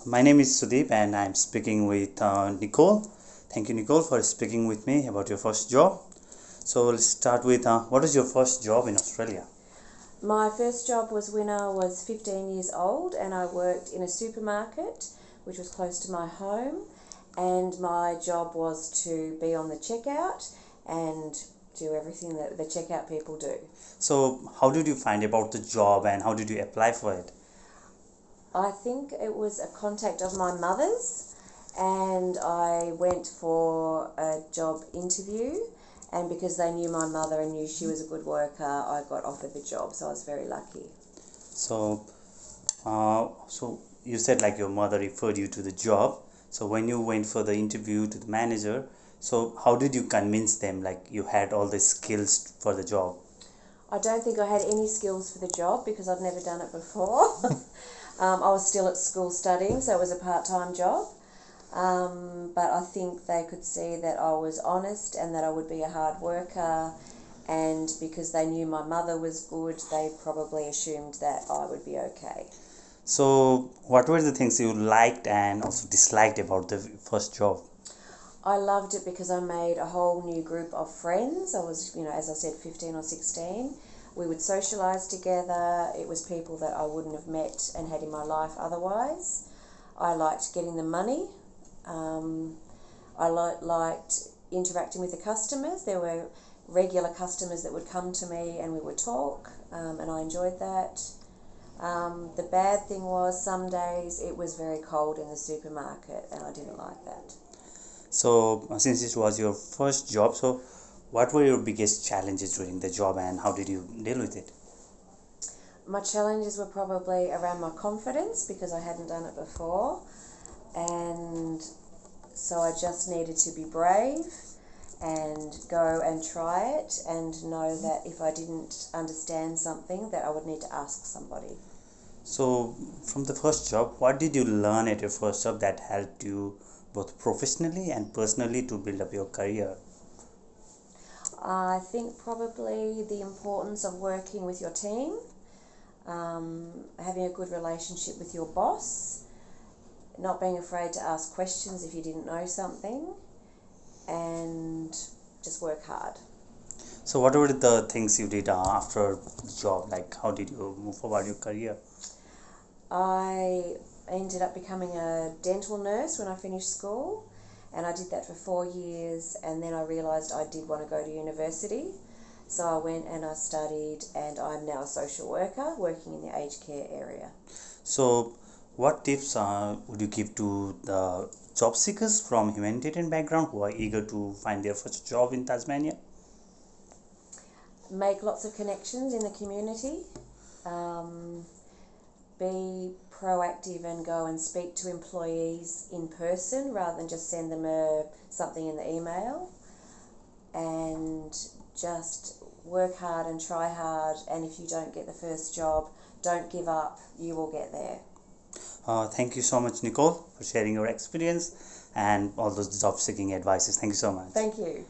My name is Sudeep and I'm speaking with Nicole. Thank you, Nicole, for speaking with me about your first job. So let's start with what was your first job in Australia? My first job was when I was 15 years old, and I worked in a supermarket which was close to my home, and my job was to be on the checkout and do everything that the checkout people do. So how did you find about the job and how did you apply for it? I think it was a contact of my mother's, and I went for a job interview, and because they knew my mother and knew she was a good worker, I got offered the job, so I was very lucky. So, so you said like your mother referred you to the job. So when you went for the interview to the manager, so how did you convince them like you had all the skills for the job? I don't think I had any skills for the job because I'd never done it before. I was still at school studying, so it was a part-time job. But I think they could see that I was honest and that I would be a hard worker, and because they knew my mother was good, they probably assumed that I would be okay. So what were the things you liked and also disliked about the first job? I loved it because I made a whole new group of friends. I was, as I said, 15 or 16. We would socialise together. It was people that I wouldn't have met and had in my life otherwise. I liked getting the money. I liked interacting with the customers. There were regular customers that would come to me and we would talk, and I enjoyed that. The bad thing was some days it was very cold in the supermarket and I didn't like that. So since this was your first job, so what were your biggest challenges during the job and how did you deal with it? My challenges were probably around my confidence because I hadn't done it before, and so I just needed to be brave and go and try it and know that if I didn't understand something that I would need to ask somebody. So from the first job, what did you learn at your first job that helped you both professionally and personally to build up your career? I think probably the importance of working with your team, having a good relationship with your boss, not being afraid to ask questions if you didn't know something, and just work hard. So what were the things you did after the job? Like how did you move forward your career? I ended up becoming a dental nurse when I finished school, and I did that for 4 years, and then I realised I did want to go to university. So I went and I studied, and I'm now a social worker working in the aged care area. So what tips would you give to the job seekers from humanitarian background who are eager to find their first job in Tasmania? Make lots of connections in the community. Um, be proactive and go and speak to employees in person rather than just send them something in the email, and just work hard and try hard, and if you don't get the first job, don't give up, you will get there. Thank you so much, Nicole, for sharing your experience and all those job seeking advices. Thank you so much. Thank you.